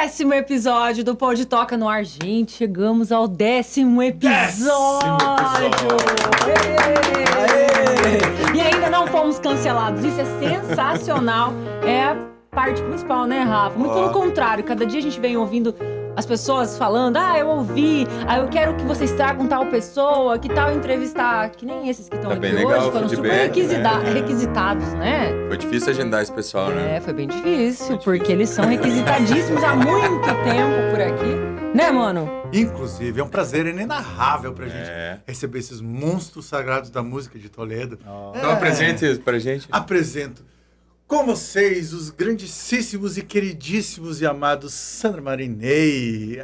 10º episódio do Pode Toca no Ar. Gente, chegamos ao 10º episódio! E ainda não fomos cancelados. Isso é sensacional. É a parte principal, né, Rafa? Muito pelo contrário. Cada dia a gente vem ouvindo as pessoas falando, eu ouvi, eu quero que vocês tragam tal pessoa, que tal entrevistar, que nem esses que estão aqui hoje, foram super requisitados, né? Foi difícil agendar esse pessoal, né? Foi bem difícil, porque eles são requisitadíssimos há muito tempo por aqui, né, mano? Inclusive, é um prazer inenarrável pra gente receber esses monstros sagrados da música de Toledo. Então apresente pra gente. Apresento com vocês os grandíssimos e queridíssimos e amados Sandra Marinei.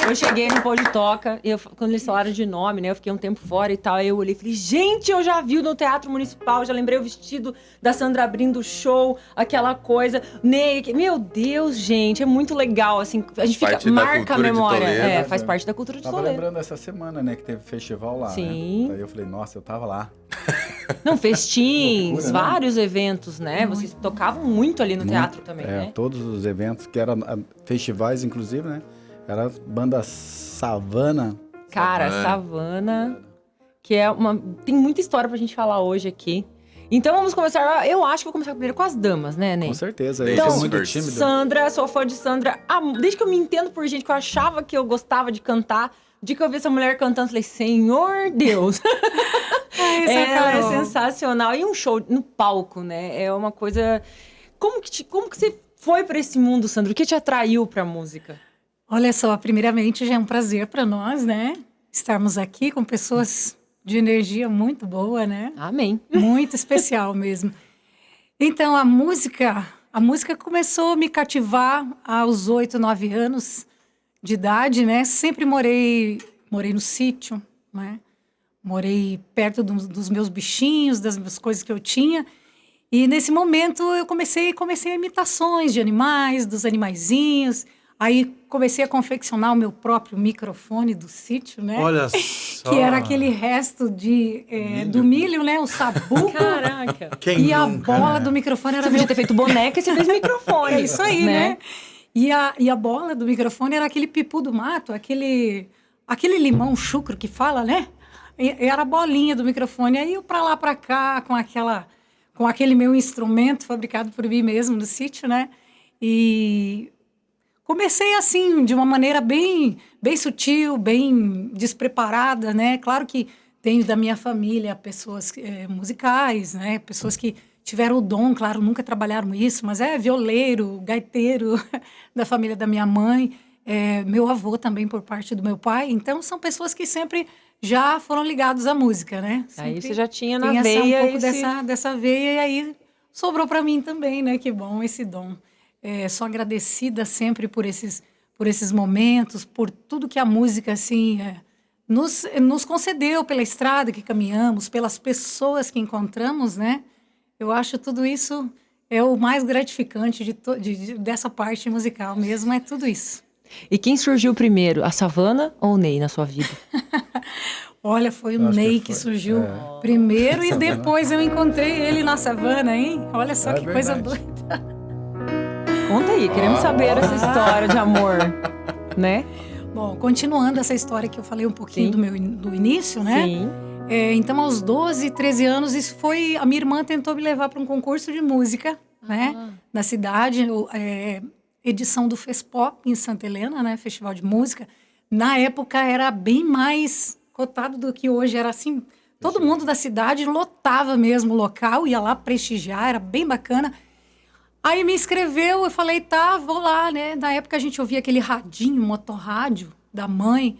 Eu cheguei no Pode Toca, quando eles falaram de nome, né? Eu fiquei um tempo fora e tal. Aí eu olhei e falei, gente, eu já vi no Teatro Municipal, já lembrei o vestido da Sandra abrindo o show, aquela coisa. Meu Deus, gente, é muito legal, assim. A gente marca a memória. Faz parte da cultura de Toledo. Tava lembrando essa semana, né, que teve festival lá. Sim. Né? Daí eu falei, nossa, eu tava lá. Não, festins, loucura, vários eventos, né? Vocês tocavam muito ali no teatro também, né? Todos os eventos, que eram festivais, inclusive, né? Era a banda Savana. Cara, Savana, que é tem muita história pra gente falar hoje aqui. Então vamos começar, eu acho que vou começar primeiro com as damas, né, Ney? Com certeza, então, é muito tímido. Sandra, sou fã de Sandra, desde que eu me entendo por gente, que eu achava que eu gostava de cantar, de que eu vi essa mulher cantando, falei, Senhor Deus! Ela é sensacional. E um show no palco, né? É uma coisa... Como que você foi pra esse mundo, Sandra? O que te atraiu pra música? Olha só, primeiramente já é um prazer para nós, né? Estarmos aqui com pessoas de energia muito boa, né? Amém. Muito especial mesmo. Então, a música começou a me cativar aos 8, 9 anos de idade, né? Sempre morei no sítio, né? Morei perto dos meus bichinhos, das coisas que eu tinha. E nesse momento eu comecei imitações de animais, dos animaizinhos. Aí comecei a confeccionar o meu próprio microfone do sítio, né? Olha só. Que era aquele resto do milho, né? O sabugo. Caraca. E a bola do microfone era... Você podia ter feito boneca e você fez microfone. É isso aí, né? E a bola do microfone era aquele pipu do mato, aquele limão chucro que fala, né? E era a bolinha do microfone. Aí eu pra lá, pra cá, com aquele meu instrumento fabricado por mim mesmo no sítio, né? E comecei assim, de uma maneira bem sutil, bem despreparada, né? Claro que tenho da minha família pessoas musicais, né? Pessoas que tiveram o dom, claro, nunca trabalharam isso, mas violeiro, gaiteiro da família da minha mãe, meu avô também por parte do meu pai. Então, são pessoas que sempre já foram ligados à música, né? Aí você já tinha na veia veia um pouco dessa veia, e aí sobrou para mim também, né? Que bom esse dom. Sou agradecida sempre por esses momentos, por tudo que a música, assim, nos concedeu, pela estrada que caminhamos, pelas pessoas que encontramos, né? Eu acho tudo isso é o mais gratificante dessa parte musical mesmo, é tudo isso. E quem surgiu primeiro, a Savana ou o Ney na sua vida? Olha, foi o Ney que surgiu primeiro e depois eu encontrei ele na Savana, hein? Olha só que coisa doida. Conta aí, queremos saber essa história de amor, né? Bom, continuando essa história que eu falei um pouquinho do início, né? Sim. Então, aos 12, 13 anos, a minha irmã tentou me levar para um concurso de música, né? Na cidade, edição do FESPOP em Santa Helena, né? Festival de música. Na época era bem mais cotado do que hoje, era assim, todo mundo da cidade lotava mesmo o local, ia lá prestigiar, era bem bacana. Aí me inscreveu, eu falei, tá, vou lá, né? Na época a gente ouvia aquele radinho, motorrádio da mãe,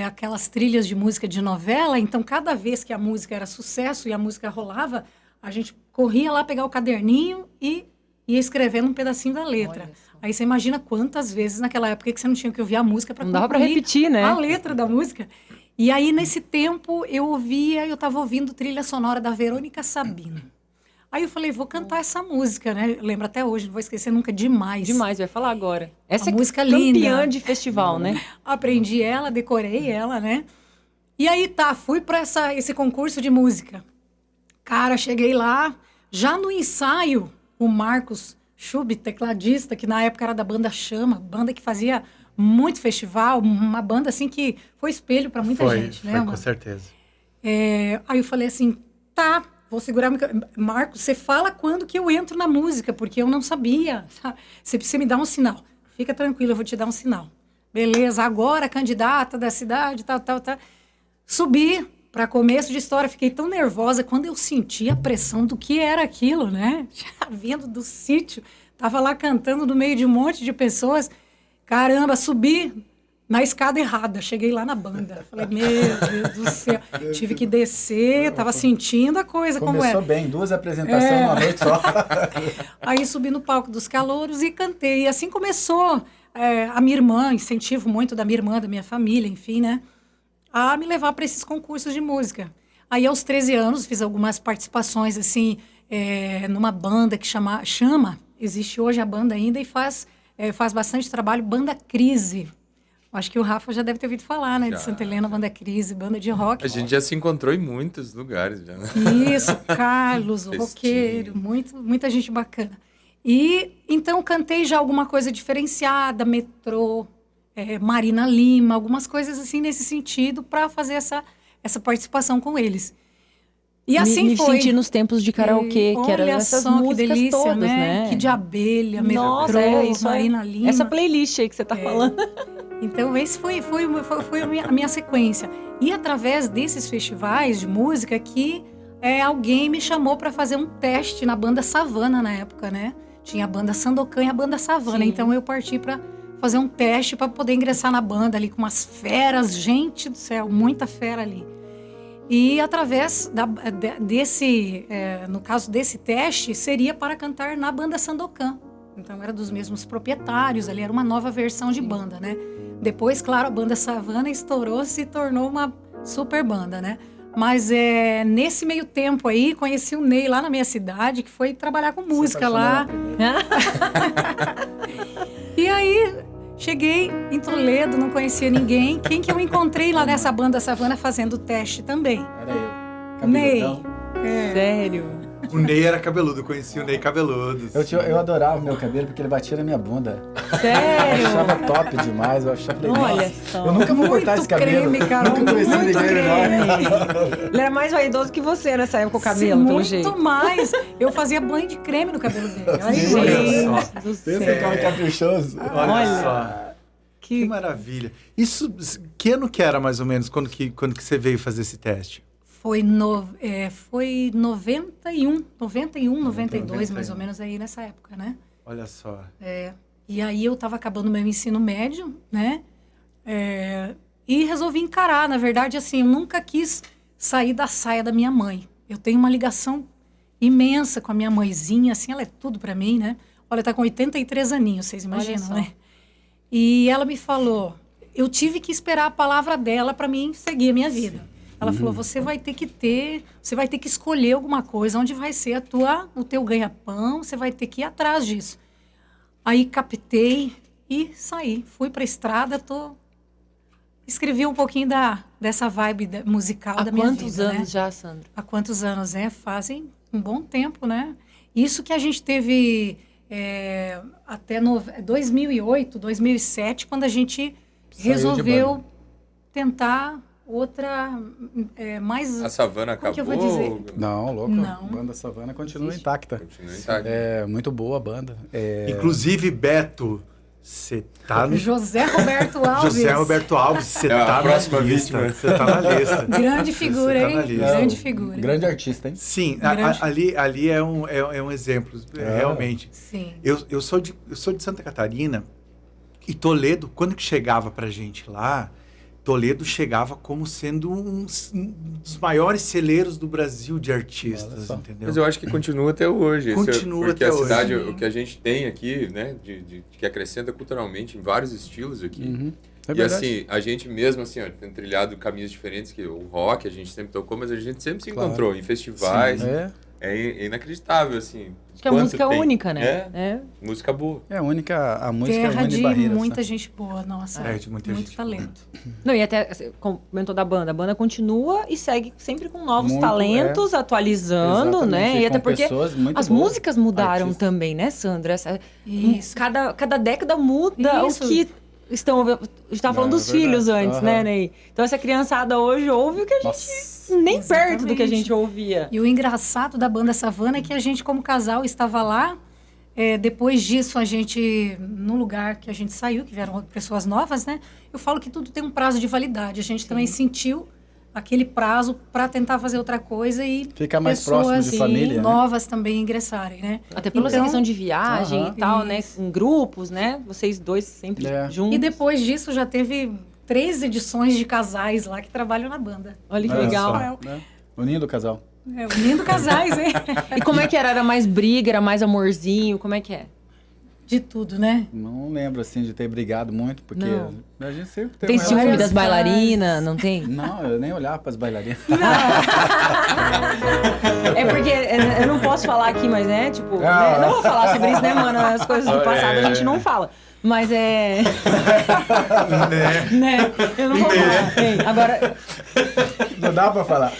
aquelas trilhas de música de novela, então cada vez que a música era sucesso e a música rolava, a gente corria lá pegar o caderninho e ia escrevendo um pedacinho da letra. Aí você imagina quantas vezes naquela época que você não tinha que ouvir a música para não dava para repetir, né? A letra da música. E aí nesse tempo eu estava ouvindo trilha sonora da Verônica Sabino. Aí eu falei, vou cantar essa música, né? Lembro até hoje, não vou esquecer nunca, Demais. Demais, vai falar agora. Essa música campeã linda de festival, né? Aprendi ela, decorei ela, né? E aí fui para esse concurso de música. Cara, cheguei lá, já no ensaio, o Marcos Chub, tecladista, que na época era da banda Chama, banda que fazia muito festival, uma banda assim que foi espelho para muita gente, né? Foi, com certeza. Aí eu falei assim, tá, vou segurar... Marcos, você fala quando que eu entro na música, porque eu não sabia, sabe? Você precisa me dar um sinal. Fica tranquilo, eu vou te dar um sinal. Beleza, agora candidata da cidade, tal. Subi para começo de história, fiquei tão nervosa quando eu senti a pressão do que era aquilo, né? Vindo do sítio, tava lá cantando no meio de um monte de pessoas. Caramba, subi na escada errada, cheguei lá na banda. Falei, meu Deus do céu, tive que descer, tava sentindo a coisa como era. Começou bem, 2 apresentações numa noite só. Aí subi no palco dos calouros e cantei. E assim começou a minha irmã, incentivo muito da minha irmã, da minha família, enfim, né? A me levar para esses concursos de música. Aí, aos 13 anos, fiz algumas participações, assim, numa banda que chama, existe hoje a banda ainda, e faz bastante trabalho, Banda Crise. Acho que o Rafa já deve ter ouvido falar, né? De Santa Helena, Banda Crise, banda de rock. A gente já se encontrou em muitos lugares, já, né? Isso, Carlos, o roqueiro, muita gente bacana. E, então, cantei já alguma coisa diferenciada, Metrô, Marina Lima, algumas coisas assim nesse sentido, para fazer essa participação com eles. E assim me foi. senti nos tempos de karaokê, que eram essas músicas que delícia, todas, né? Que de Abelha, Nossa, Metrô, Marina Lima. Essa playlist aí que você tá falando. Então, esse foi a minha sequência. E através desses festivais de música que alguém me chamou para fazer um teste na banda Savana na época, né? Tinha a banda Sandokan e a banda Savana. Sim. Então, eu parti para fazer um teste para poder ingressar na banda ali com umas feras. Gente do céu, muita fera ali. E através no caso desse teste, seria para cantar na banda Sandokan. Então, era dos mesmos proprietários, ali era uma nova versão de banda, né? Depois, claro, a banda Savana estourou, se tornou uma super banda, né? Mas nesse meio tempo aí, conheci o Ney lá na minha cidade, que foi trabalhar com música lá. E aí, cheguei em Toledo, não conhecia ninguém. Quem que eu encontrei lá nessa banda Savana fazendo o teste também? Era eu. Ney. Sério? O Ney era cabeludo, eu conheci o Ney cabeludo. Eu adorava o meu cabelo porque ele batia na minha bunda. Sério? Eu achava top demais, eu achava Olha nossa, só. eu nunca vou cortar esse cabelo. Creme, Carol, Nunca conheci muito ninguém Ele era mais vaidoso que você nessa época, o cabelo, pelo jeito. Muito mais. Eu fazia banho de creme no cabelo dele. Olha Sim, isso. olha só. Do Pensa céu. em cara caprichoso. Olha só. Que maravilha. Isso, que ano que era mais ou menos, quando que você veio fazer esse teste? Foi 91, 92, mais ou menos aí nessa época, né? Olha só. E aí eu estava acabando meu ensino médio, né? E resolvi encarar. Na verdade, assim, eu nunca quis sair da saia da minha mãe. Eu tenho uma ligação imensa com a minha mãezinha, assim, ela é tudo para mim, né? Olha, tá com 83 aninhos, vocês imaginam, né? E ela me falou, eu tive que esperar a palavra dela para mim seguir a minha vida. Ela falou, você vai ter que escolher alguma coisa, onde vai ser o teu ganha-pão, você vai ter que ir atrás disso. Aí captei e saí, fui pra estrada, escrevi um pouquinho dessa vibe musical da minha vida. Há quantos anos já, Sandra? Há quantos anos, Fazem um bom tempo, né? Isso que a gente teve até 2008, 2007, quando a gente resolveu tentar outra, mais... A Savana acabou? Que eu vou dizer? Não, louco. Não. A banda Savana continua intacta. Continua intacta. É muito boa a banda. Inclusive, Beto, você tá no... José Roberto Alves. José Roberto Alves, você a tá próxima na lista. vítima. Você tá na lista. Grande figura, Você tá na hein? lista. Grande figura. Grande artista, hein? Sim, Grande. ali é um exemplo, realmente. Sim. Eu sou de Santa Catarina e Toledo, quando que chegava pra gente lá, Toledo chegava como sendo um dos maiores celeiros do Brasil de artistas, entendeu? Mas eu acho que continua até hoje. Continua porque até a cidade, hoje. o que a gente tem aqui, né, que acrescenta culturalmente em vários estilos aqui. Uhum. É E verdade. assim, a gente mesmo, assim, ó, tem trilhado caminhos diferentes, que o rock a gente sempre tocou, mas a gente sempre se encontrou em festivais. Sim, é inacreditável, assim. Acho que a Quanto música é tem. única, né? É, música boa. É a música Terra é de barreiras, muita né? gente boa, nossa. De muita muito gente talento. Não, e até você comentou da banda. A banda continua e segue sempre com novos Muito, talentos, atualizando, Exatamente, né? E com até porque pessoas muito as boas, músicas mudaram artistas. também, né, Sandra? Isso. Cada década muda Isso. o que estão... A gente estava falando Não, é dos filhos verdade. antes, né, Aham. Ney? Então essa criançada hoje ouve o que a gente... Nossa. Nem perto do que a Exatamente. gente ouvia. E o engraçado da banda Savana é que a gente, como casal, estava lá. Depois disso, a gente, no lugar que a gente saiu, que vieram pessoas novas, né? Eu falo que tudo tem um prazo de validade. A gente também sentiu aquele prazo para tentar fazer outra coisa e Ficar mais pessoas próximo de família, né? novas também ingressarem, né? Até pela Então, questão de viagem Aham. e tal, né? Isso. Em grupos, né? Vocês dois sempre É. juntos. E depois disso, já teve 3 edições de casais lá que trabalham na banda. Olha que Olha legal. só, né? Unindo o casal. Unindo casais, hein? E como é que era? Era mais briga, era mais amorzinho? Como é que é? De tudo, né? Não lembro, assim, de ter brigado muito, porque Não. a gente sempre Tem uma ciúme relação- das bailarinas? Não tem? Não, eu nem olhava para as bailarinas. É porque eu não posso falar aqui, mas né, tipo, Ah. né, não vou falar sobre isso, né, mano? As coisas do passado a gente não fala. Mas é. né? Eu não vou falar. Ei, agora. Não dá para falar.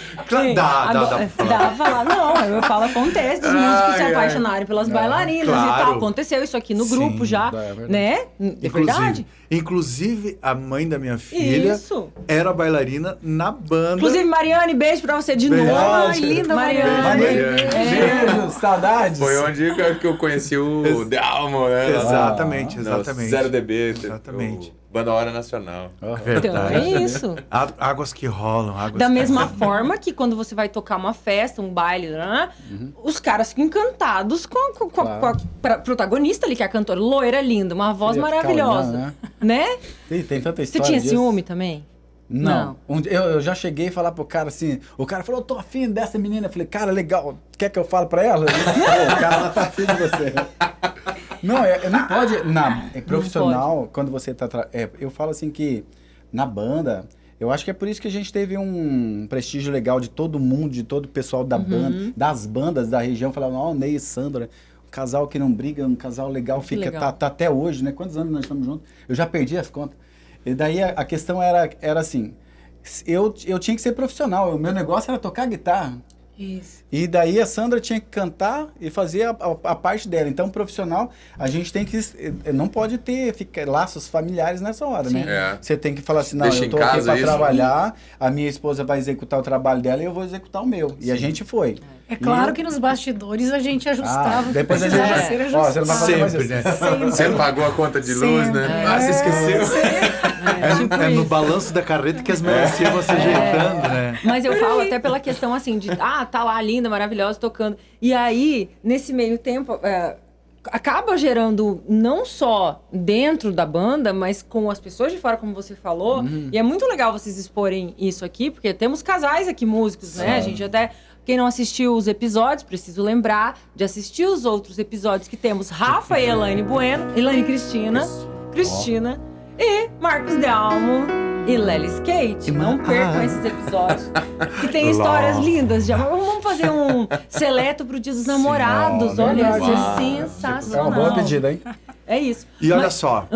Ei, Dá pra agora- falar. Dá pra falar. Não, eu falo, acontece dos músicos se apaixonarem pelas bailarinas e Claro. tal. Aconteceu isso aqui no Sim, grupo já, é verdade. né? É verdade? Inclusive, a mãe da minha filha Isso. era bailarina na banda. Inclusive, Mariane, beijo pra você de Beijo. novo. Ai, linda, Mariane. Mariane. Beijo, saudades. Foi onde que eu conheci o Delmo, né? Exatamente, No exatamente. 0DB. Exatamente. o Banda Hora Nacional. Então, Verdade. é isso. Águas que rolam, águas Da que mesma rolam. forma que quando você vai tocar uma festa, um baile, né, os caras ficam encantados com a protagonista ali, que é a cantora loira, linda, uma voz Ia ficar maravilhosa. olhando, Né? Ih, tem tanta Você história tinha disso. ciúme também? Não. Eu já cheguei a falar pro cara assim, o cara falou, eu tô afim dessa menina. Eu falei, cara, legal, quer que eu fale pra ela? Pô, o cara ela tá afim de você. Não, não pode, é profissional, quando você tá... eu falo assim que na banda, eu acho que é por isso que a gente teve um prestígio legal de todo mundo, de todo o pessoal da banda, das bandas da região, falando, ó, Ney e Sandra, um casal que não briga, um casal legal, Que fica, legal. tá até hoje, né? Quantos anos nós estamos juntos? Eu já perdi as contas. E daí a questão era assim, eu tinha que ser profissional, o meu negócio era tocar guitarra. Isso. E daí a Sandra tinha que cantar e fazer a parte dela. Então, profissional, a gente tem que... Não pode ter laços familiares nessa hora, né? É. Você tem que falar assim, não, Deixa eu em tô aqui casa para isso. trabalhar, a minha esposa vai executar o trabalho dela e eu vou executar o meu. E a gente foi. É claro que nos bastidores a gente ajustava o que depois a gente precisava já... ser Ó, você não vai fazer mais Sempre, isso. né? Sempre. Você pagou a conta de luz, Sempre. né? Ah, você esqueceu. É no balanço da carreta que as melancias vão se ajeitando, né? Mas eu falo até pela questão assim de, tá lá linda, maravilhosa, tocando. E aí, nesse meio tempo, acaba gerando não só dentro da banda, mas com as pessoas de fora, como você falou. E é muito legal vocês exporem isso aqui, porque temos casais aqui músicos, né? A gente até... Quem não assistiu os episódios, preciso lembrar de assistir os outros episódios que temos Rafa e Elaine Bueno, Elaine e Cristina e Marcos Delmo e Lely Skate. Não percam esses episódios, que tem histórias lindas. Vamos fazer um seleto pro Dia dos Namorados. Ó, Olha, verdade. isso é É sensacional. uma boa pedida, hein? É isso. E olha Mas- só,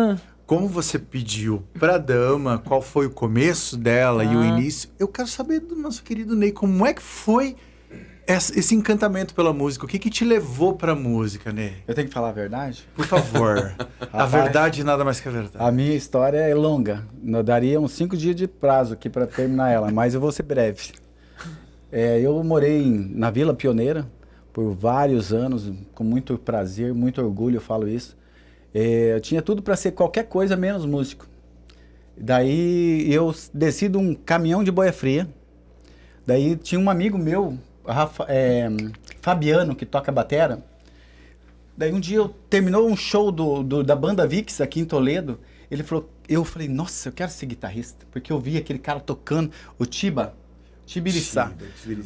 como você pediu pra dama, qual foi o começo dela e o início, eu quero saber do nosso querido Ney, como é que foi esse encantamento pela música? O que te levou pra música, Ney? Eu tenho que falar a verdade? Por favor. A Rapaz. verdade nada mais que a verdade. A minha história é longa. Eu daria uns 5 dias de prazo aqui para terminar ela, mas eu vou ser breve. Eu morei na Vila Pioneira por vários anos, com muito prazer, muito orgulho, eu falo isso. Eu tinha tudo para ser qualquer coisa menos músico. Daí eu desci de um caminhão de boia fria. Daí tinha um amigo meu, Fabiano, que toca batera. Daí um dia terminou um show da banda Vix aqui em Toledo. Ele falou, eu falei, nossa, eu quero ser guitarrista. Porque eu vi aquele cara tocando, o Tibiriçá.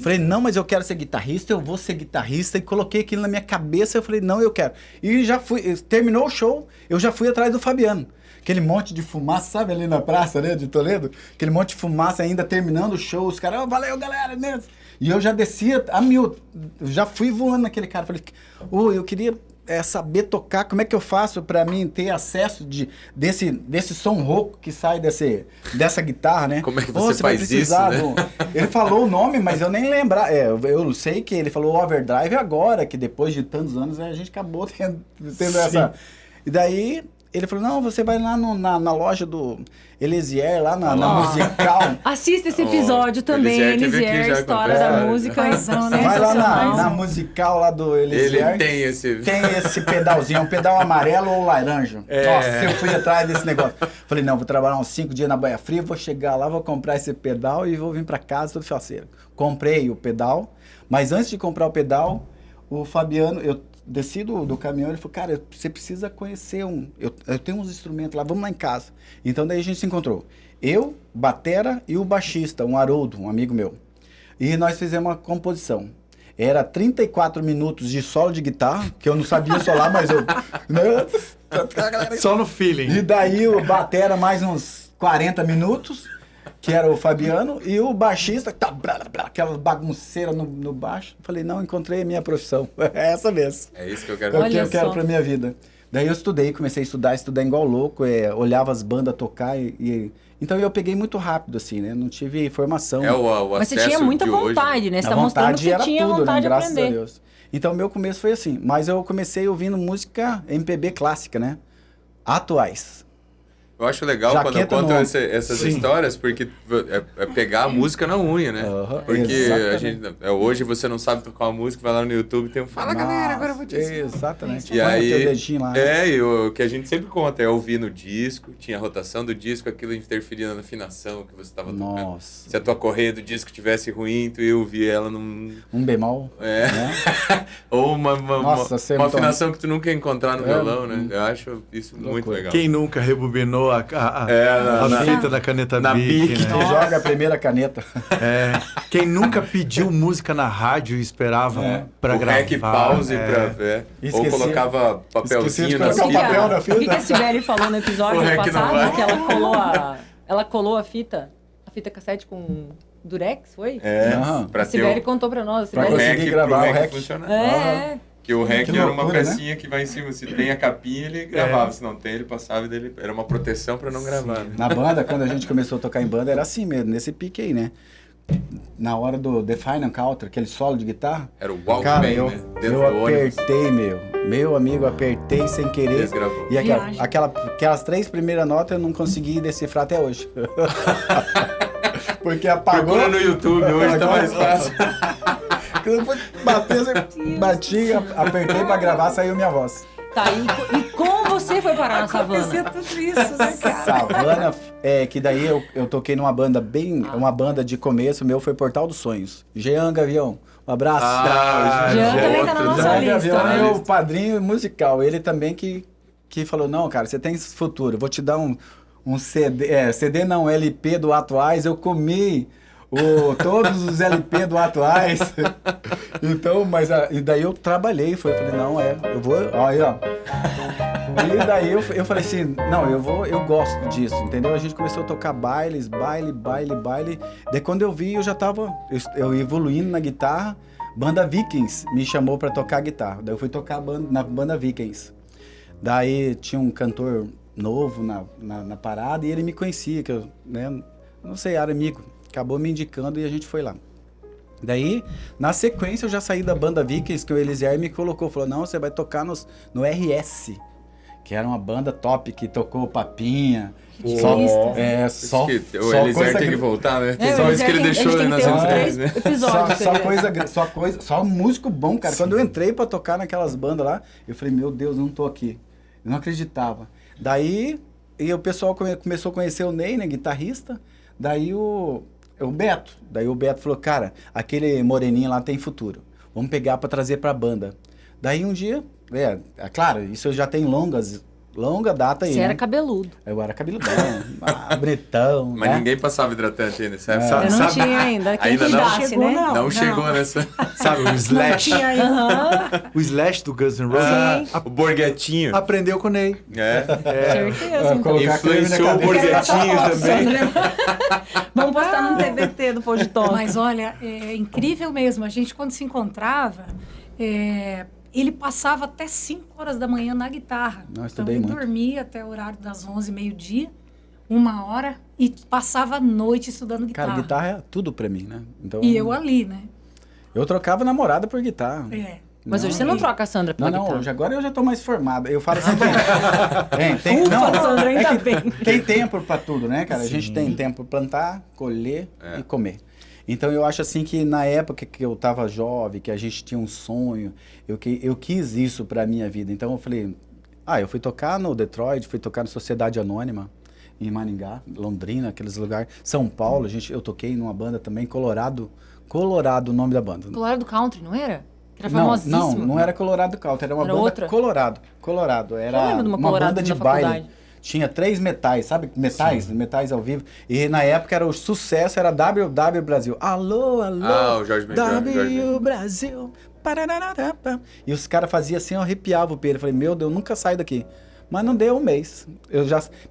Falei, não, mas eu quero ser guitarrista, eu vou ser guitarrista. E coloquei aquilo na minha cabeça, eu falei, não, eu quero. E já fui, terminou o show, eu já fui atrás do Fabiano. Aquele monte de fumaça, sabe, ali na praça, né, de Toledo? Aquele monte de fumaça ainda terminando o show, os caras, valeu, galera, né? E eu já descia a mil, eu já fui voando naquele cara. Falei, eu queria saber tocar, como é que eu faço para mim ter acesso desse som rouco que sai dessa guitarra, né? Como é que você faz isso, né? Ele falou o nome, mas eu nem lembrar. Eu sei que ele falou overdrive agora, que depois de tantos anos a gente acabou tendo essa... E daí... Ele falou, não, você vai lá na loja do Elisier, lá na Musical. Assista esse episódio também, Elisier, história da música. Paizão, né? Vai lá na Musical lá do Elisier. Ele tem esse pedalzinho, um pedal amarelo ou laranja. Nossa, eu fui atrás desse negócio. Falei, não, vou trabalhar uns 5 dias na Baía Fria, vou chegar lá, vou comprar esse pedal e vou vir pra casa todo faceiro. Comprei o pedal, mas antes de comprar o pedal, o Fabiano, eu desci do caminhão, ele falou, cara, você precisa conhecer eu tenho uns instrumentos lá, vamos lá em casa. Então daí a gente se encontrou. Eu, batera e o baixista, um Haroldo, um amigo meu. E nós fizemos uma composição. Era 34 minutos de solo de guitarra, que eu não sabia solar, mas eu... Só no feeling. E daí o batera mais uns 40 minutos, que era o Fabiano, e o baixista, aquela bagunceira no baixo. Falei, não, encontrei a minha profissão. É essa mesmo. É isso que eu quero É o ver. que eu quero pra minha vida. Daí eu estudei, comecei a estudar igual louco, olhava as bandas tocar então eu peguei muito rápido, assim, né? Não tive formação. O Mas você acesso tinha muita de vontade, hoje. né? Você A tá mostrando que vontade você era tinha tudo, vontade né? de Graças aprender. a Deus. Então, meu começo foi assim. Mas eu comecei ouvindo música MPB clássica, né? Atuais. Eu acho legal quando eu Jaqueta conto no- essas Sim. histórias, porque é pegar a música na unha, né? Aham, Porque a exatamente. gente, hoje você não sabe tocar uma música, vai lá no YouTube e tem um Fala galera, agora eu vou te ensinar. Exatamente. E Põe o aí, teu dedinho lá. e o que a gente sempre conta é ouvir no disco, tinha a rotação do disco, aquilo interferia na afinação que você estava tocando. Nossa. Se a tua correia do disco tivesse ruim, tu ia ouvir ela num... Um bemol. Né? Ou uma Nossa, você é muito- afinação que tu nunca ia encontrar no É, violão, né? Eu acho isso muito loucura. legal. Quem nunca rebobinou a na- fita da caneta na Bic, Bic. né? Que joga a primeira caneta. É. Quem nunca pediu música na rádio e esperava pra o gravar. rec pause pra ver. Ou Esqueci- colocava esqueci papelzinho de nas colocar O o papel na que que fita. a Sibeli falou no episódio O rec não passado? vai. Que ela colou a fita cassete com durex, foi? Aham. pra A ter Sibeli o, contou pra nós. A Pra Sibeli- conseguir gravar o rec. funcionar. É. Que o rec Que era uma loucura, né? pecinha que vai em cima. Se tem a capinha, ele gravava. Se não tem, ele passava e dele era uma proteção pra não gravar. Né? Na banda, quando a gente começou a tocar em banda, era assim mesmo, nesse pique aí, né? Na hora do The Final Counter, aquele solo de guitarra. Era o Walkman, Cara, eu né? Dentro eu do ônibus. apertei, meu amigo, apertei sem querer. Desgravou. E Viagem. aquelas 3 primeiras notas eu não consegui decifrar até hoje. Porque apagou. Procura no YouTube, hoje tá mais fácil. Quando eu fui bater, eu bati, apertei pra gravar, saiu minha voz. Tá, e como você foi parar na Acontecia savana? tudo isso, né, cara? Savana, que daí eu toquei numa banda uma banda de começo, meu foi Portal dos Sonhos. Jean Gavião, um abraço. Jean também tá na nossa Jean lista, Gavião né? é meu padrinho musical, ele também que falou, não, cara, você tem futuro, eu vou te dar um CD, CD não, LP do Atuais, eu comi todos os LP do Atuais. Então, e daí eu trabalhei, falei, não, eu vou, aí, ó. E daí eu falei assim, não, eu gosto disso, entendeu? A gente começou a tocar baile. Daí quando eu vi, eu já tava, eu evoluindo na guitarra, Banda Vikings me chamou pra tocar guitarra. Daí eu fui tocar na Banda Vikings. Daí tinha um cantor novo na parada e ele me conhecia, que eu, né, não sei, era amigo. Acabou me indicando e a gente foi lá. Daí, na sequência, eu já saí da Banda Vikings, que o Elisier me colocou. Falou, não, você vai tocar no RS, que era uma banda top, que tocou Papinha. Só O Elisier coisa tem que voltar, né? É, Só isso que ele a gente deixou tem nas que ter uns entregas, 3 né? episódios. só músico bom, cara. Quando eu entrei pra tocar naquelas bandas lá, eu falei, meu Deus, não tô aqui. Eu não acreditava. Daí, o pessoal começou a conhecer o Ney, né, guitarrista. Daí o Beto. Daí o Beto falou, cara, aquele moreninho lá tem futuro. Vamos pegar pra trazer pra banda. Daí um dia, claro, isso eu já tenho longas longa data aí, Você né? era cabeludo. Eu era cabeludão, bonitão, Mas né? ninguém passava hidratante ainda, sabe? Eu não Sabe- tinha ainda. Quem Ainda não? cuidasse, Chegou, né? Não chegou nessa. Sabe, o Slash. Tinha aí. O Slash do Guns N' Roses Sim. O Borghetinho. aprendeu com o Ney. Certeza. Então. Colocar creme na Influenciou o cabeça. Borghetinho também. Vamos postar no TBT do Pô de Tom. Mas olha, é incrível mesmo. A gente, quando se encontrava, ele passava até 5 horas da manhã na guitarra. Não, Então estudei ele muito. dormia até o horário das 11, meio-dia, 1 hora, e passava a noite estudando guitarra. Cara, guitarra é tudo pra mim, né? Então, E eu ali, né? eu trocava namorada por guitarra. Mas hoje você não troca a Sandra pela Não, guitarra. agora eu já tô mais formado. Eu falo assim, tem, Ufa, Sandra, ainda bem. tem tempo pra tudo, né, cara? A gente Sim. tem tempo pra plantar, colher e comer. Então eu acho assim que na época que eu tava jovem, que a gente tinha um sonho, eu quis isso pra minha vida. Então eu falei, eu fui tocar no Detroit, fui tocar no Sociedade Anônima, em Maringá, Londrina, aqueles lugares. São Paulo, eu toquei numa banda também, Colorado o nome da banda. Colorado Country, não era? Era Não, famosíssimo. não era Colorado Country, era uma Era banda outra? Colorado, era Eu lembro de uma Colorado banda de da faculdade. baile. Tinha 3 metais, sabe? Metais ao vivo. E na época era o sucesso, era WW Brasil. Alô, Ah, o Jorge Ben. W Brasil. Pararararapa. E os caras faziam assim, eu arrepiava o pelo. Eu falei, meu Deus, eu nunca saio daqui. Mas não deu um mês.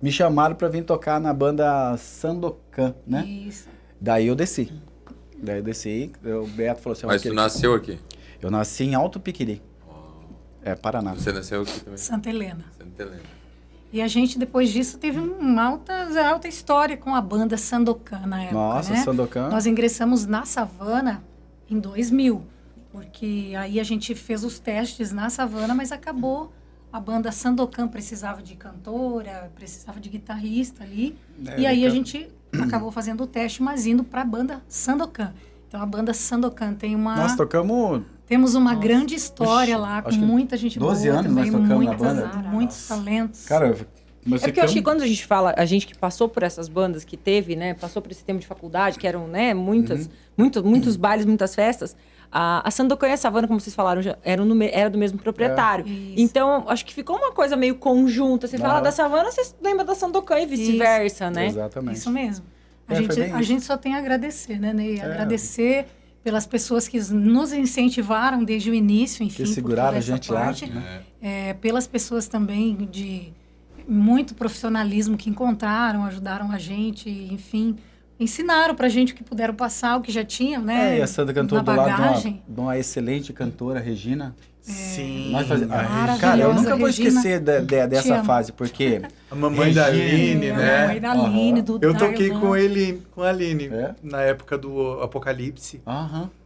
Me chamaram pra vir tocar na banda Sandokan, né? Isso. Daí eu desci. O Beto falou assim... Mas tu nasceu aqui? Eu nasci em Alto Piquiri. Paraná. Você nasceu aqui também? Santa Helena. Santa Helena. E a gente, depois disso, teve uma alta história com a banda Sandokan na época, Nossa, né? Sandokan. Nós ingressamos na Savana em 2000, porque aí a gente fez os testes na Savana, mas acabou. A banda Sandokan precisava de cantora, precisava de guitarrista ali. E aí a gente acabou fazendo o teste, mas indo para a banda Sandokan. Então a banda Sandokan tem uma... Nós tocamos... Temos uma grande história lá, com acho que muita gente 12 boa anos nós também, tocamos na banda. muitos talentos. Cara, mas É porque eu acho que quando a gente fala, a gente que passou por essas bandas que teve, né, passou por esse tempo de faculdade, que eram, né, muitos bailes, muitas festas, a Sandokan e a Savana, como vocês falaram, já era do mesmo proprietário. Isso. Então, acho que ficou uma coisa meio conjunta. Você fala da Savana, você lembra da Sandokan e vice-versa, né? Exatamente. Isso mesmo. Foi bem A isso. gente só tem a agradecer, né, Ney? Agradecer pelas pessoas que nos incentivaram desde o início, enfim. Que seguraram por toda a gente essa lá, parte. né? Pelas pessoas também de muito profissionalismo que encontraram, ajudaram a gente, enfim, ensinaram pra gente o que puderam passar, o que já tinham, né? E a Sandra cantou na do lado bagagem. de uma excelente cantora, Regina. Sim. Nós fazemos... Maravilhosa, Cara, eu nunca vou Regina. esquecer Te dessa amo. fase, porque... A mamãe da Aline, A né? mãe da Aline, do Eu toquei Darlan. com a Aline, É? na época do Apocalipse.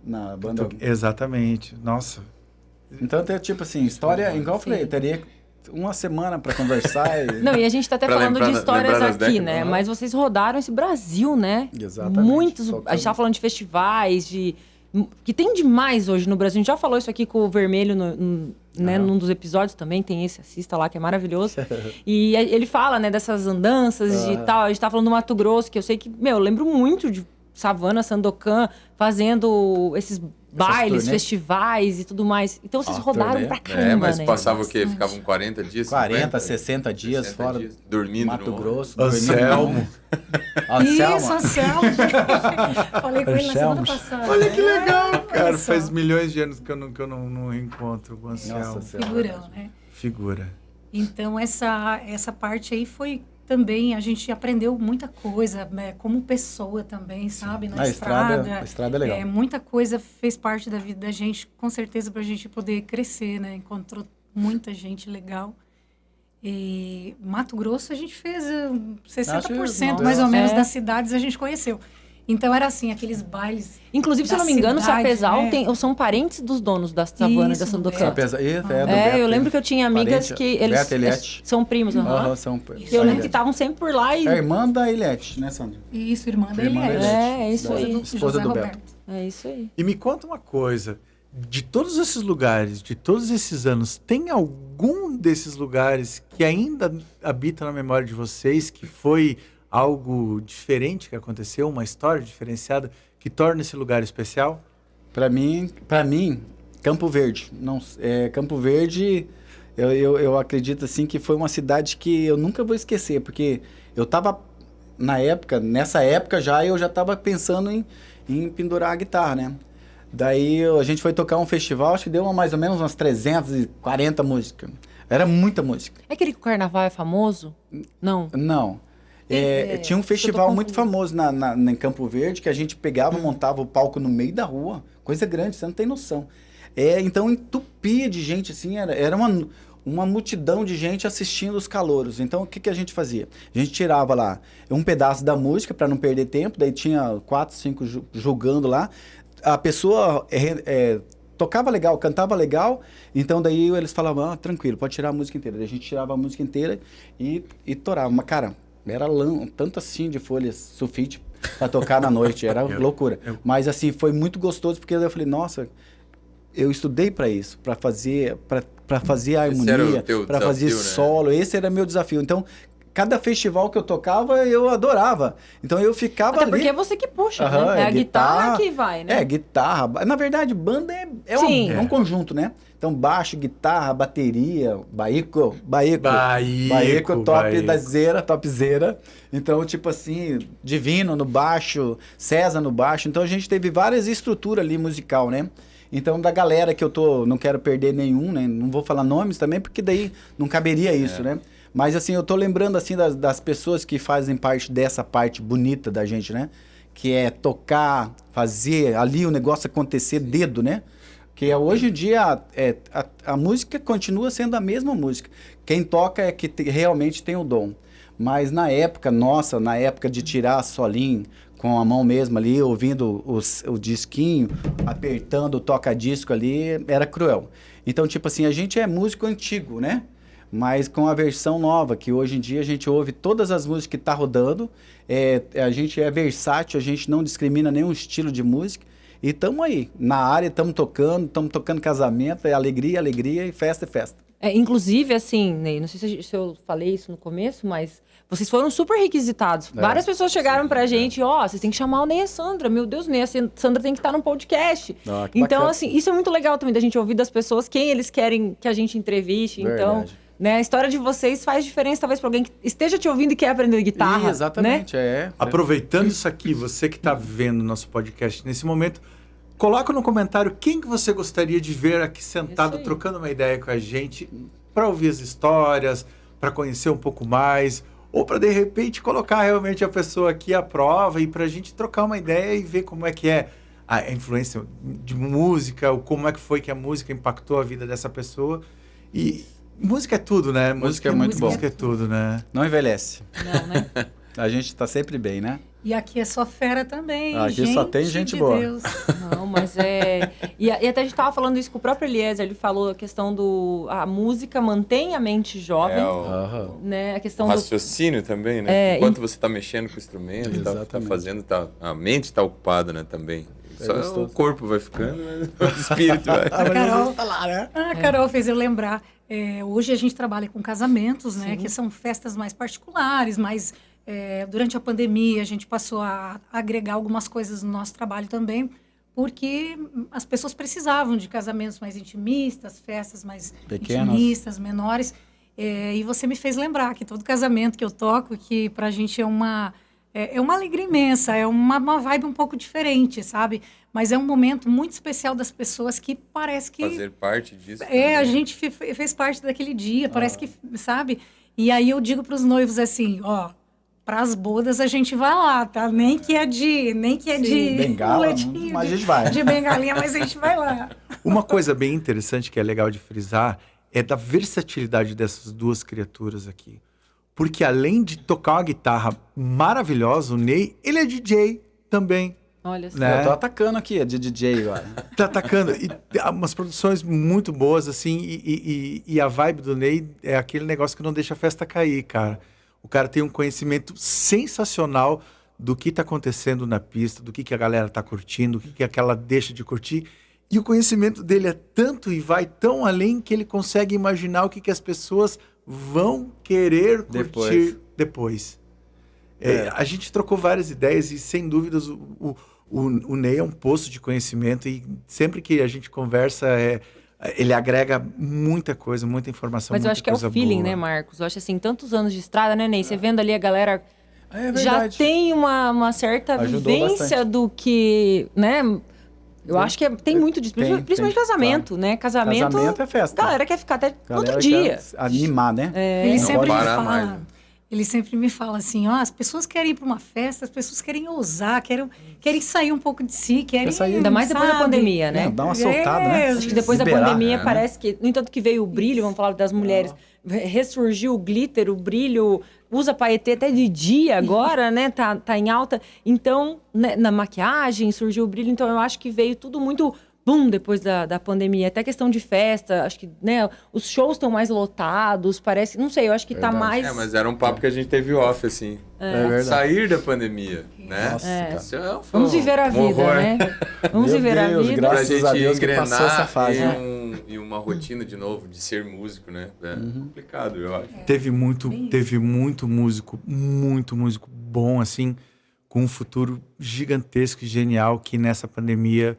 Na banda... Exatamente. Nossa. Então, tem, tipo assim, história... Igual eu falei, teria uma semana pra conversar e... Não, e a gente tá até Pra falando de lembrar histórias das aqui, décadas, né? né? Mas vocês rodaram esse Brasil, né? Exatamente. Muitos. A Tocamos. gente tava falando de festivais, que tem demais hoje no Brasil. A gente já falou isso aqui com o Vermelho, né, num dos episódios também, tem esse, assista lá, que é maravilhoso. E ele fala, né, dessas andanças e tal. A gente tá falando do Mato Grosso, que eu sei que, eu lembro muito de Savana, Sandokan, fazendo esses bailes, turnê. festivais e tudo mais. Então vocês rodaram turnê. pra caramba, Mas né? passava o quê? Bastante. Ficavam 40 dias? 40, 50? 60 dias 60 fora dias, dormindo Mato no- Grosso. Anselmo. Isso, Anselmo. Falei com ele na semana Anselmo. passada. Olha que legal, cara. olha só. Faz milhões de anos que eu não encontro o Anselmo. Nossa Senhora. Figurão, né? Figura. Então, essa parte aí foi também, a gente aprendeu muita coisa, né, como pessoa também, sabe? Na A estrada. estrada é legal. Muita coisa fez parte da vida da gente, com certeza, pra gente poder crescer, né? Encontrou muita gente legal. E Mato Grosso a gente fez 60% Nossa. mais ou menos É. das cidades a gente conheceu. Então era assim, aqueles bailes. Inclusive, se eu da não me engano, cidade, Sapezal né? são parentes dos donos da Savana e da Isso, Sandokan. Apesar, do É, Beto, eu lembro que eu tinha amigas parente, que eles Beto e Eliette. são primos. Aham, são... Que eu lembro que estavam sempre por lá e... É a irmã da Eliette, né, Sandra? Isso, irmã da Irmã da Eliette. Eliette. É, isso aí. Esposa José do Beto. Roberto. É isso aí. E me conta uma coisa. De todos esses lugares, de todos esses anos, tem algum desses lugares que ainda habita na memória de vocês, que foi algo diferente que aconteceu, uma história diferenciada, que torna esse lugar especial? Para mim, Campo Verde. Não, Campo Verde Eu acredito, assim, que foi uma cidade que eu nunca vou esquecer, porque eu tava, nessa época eu já tava pensando em pendurar a guitarra, né? Daí a gente foi tocar um festival, acho que deu mais ou menos umas 340 músicas. Era muita música. É aquele que o carnaval é famoso? Não. Não. Tinha um eu tô festival muito confusa. famoso em Campo Verde, que a gente pegava, montava o palco no meio da rua. Coisa grande, você não tem noção. Então entupia de gente, assim, era uma multidão de gente assistindo os calouros. Então o que a gente fazia? A gente tirava lá um pedaço da música para não perder tempo, daí tinha 4, 5 jogando lá. A pessoa tocava legal, cantava legal, então daí eles falavam, tranquilo, pode tirar a música inteira. Daí a gente tirava a música inteira e torava. Mas, cara, era tanto assim de folhas sulfite para tocar na noite, era loucura. Mas assim, foi muito gostoso, porque eu falei, nossa, eu estudei para isso, para fazer a harmonia, para fazer solo, esse era meu desafio. Então, cada festival que eu tocava, eu adorava. Então eu ficava Até ali. porque é você que puxa, né? É a guitarra que vai, né? Guitarra. Na verdade, banda é um conjunto, né? Então, baixo, guitarra, bateria, baíco, topzera. Então, tipo assim, Divino no baixo, César no baixo. Então, a gente teve várias estruturas ali musical, né? Então, da galera que não quero perder nenhum, né? Não vou falar nomes também, porque daí não caberia isso, né? Mas, assim, eu tô lembrando, assim, das pessoas que fazem parte dessa parte bonita da gente, né? Que é tocar, fazer ali o negócio acontecer, dedo, né? Que hoje em dia a música continua sendo a mesma música. Quem toca é que realmente tem o dom. Mas na época de tirar solinho com a mão mesmo ali, ouvindo o disquinho, apertando o toca-disco ali, era cruel. Então, tipo assim, a gente é músico antigo, né? Mas com a versão nova, que hoje em dia a gente ouve todas as músicas que tá rodando, a gente é versátil, a gente não discrimina nenhum estilo de música, e estamos aí, na área, estamos tocando casamento, alegria e festa. Inclusive, assim, Ney, não sei se eu falei isso no começo, mas vocês foram super requisitados. Várias pessoas chegaram pra gente, vocês têm que chamar o Ney e a Sandra. Meu Deus, Ney e a Sandra tem que estar no podcast. Então, bacana. assim, isso é muito legal também, da gente ouvir das pessoas quem eles querem que a gente entreviste. Verdade. Então, né, a história de vocês faz diferença, talvez, pra alguém que esteja te ouvindo e quer aprender guitarra. Exatamente, né? Aproveitando isso aqui, você que está vendo nosso podcast nesse momento, coloca no comentário quem que você gostaria de ver aqui sentado, trocando uma ideia com a gente, para ouvir as histórias, para conhecer um pouco mais, ou para, de repente, colocar realmente a pessoa aqui à prova e para a gente trocar uma ideia e ver como é que é a influência de música, ou como é que foi que a música impactou a vida dessa pessoa. E música é tudo, né? Música é muito bom. Música é tudo, né? Não envelhece. Não, né? A gente tá sempre bem, né? E aqui é só fera também. Aqui só tem gente boa. Deus. Não, mas E até a gente tava falando isso com o próprio Eliezer, ele falou a questão a música mantém a mente jovem, né? A questão o raciocínio também, né? Enquanto você tá mexendo com o instrumento, tá fazendo, a mente tá ocupada, né, também. Só o corpo vai ficando, mas o espírito vai. A Carol fez eu lembrar. Hoje a gente trabalha com casamentos, né? Que são festas mais particulares, mais... durante a pandemia, a gente passou a agregar algumas coisas no nosso trabalho também, porque as pessoas precisavam de casamentos mais intimistas, festas mais intimistas, menores. E você me fez lembrar que todo casamento que eu toco, que pra gente é uma alegria imensa, é uma vibe um pouco diferente, sabe? Mas é um momento muito especial das pessoas que parece que... Fazer parte disso. A gente fez parte daquele dia, parece que, sabe? E aí eu digo pros noivos assim, para as bodas a gente vai lá, tá? Nem que é de bengala, mas a gente vai. De bengalinha, mas a gente vai lá. Uma coisa bem interessante que é legal de frisar é da versatilidade dessas duas criaturas aqui. Porque além de tocar uma guitarra maravilhosa, o Ney, ele é DJ também. Olha só. Né? Eu tô atacando aqui, de DJ agora. Tá atacando. E umas produções muito boas, assim, e a vibe do Ney é aquele negócio que não deixa a festa cair, cara. O cara tem um conhecimento sensacional do que tá acontecendo na pista, do que a galera tá curtindo, o que aquela deixa de curtir. E o conhecimento dele é tanto e vai tão além que ele consegue imaginar o que as pessoas vão querer curtir depois. A gente trocou várias ideias e, sem dúvidas, o Ney é um poço de conhecimento e sempre que a gente conversa, ele agrega muita coisa, muita informação. Mas eu acho que é o feeling, né, Marcos? Eu acho assim, tantos anos de estrada, né, Ney? Você vendo ali a galera já tem uma certa vivência do que, né? Eu acho que tem muito disso, principalmente casamento, né? Casamento é festa. A galera quer ficar até outro dia. Animar, né? Ele sempre me fala assim, as pessoas querem ir para uma festa, as pessoas querem ousar, querem sair um pouco de si, querem sair, ainda mais depois da pandemia, né? Dar uma soltada, né? Acho que depois da pandemia parece que, no entanto que veio o brilho, vamos falar das mulheres, ressurgiu o glitter, o brilho, usa paetê até de dia agora, né? Tá em alta. Então, né, na maquiagem surgiu o brilho, então eu acho que veio tudo muito depois da pandemia, até questão de festa, acho que, né, os shows estão mais lotados, parece, não sei, eu acho que tá mais... mas era um papo que a gente teve off, assim, sair da pandemia, né? Nossa, vamos viver a vida, né? Vamos viver a vida. Graças a Deus que passou essa fase, e uma rotina de novo, de ser músico, né? É complicado, eu acho. Teve muito músico bom, assim, com um futuro gigantesco e genial, que nessa pandemia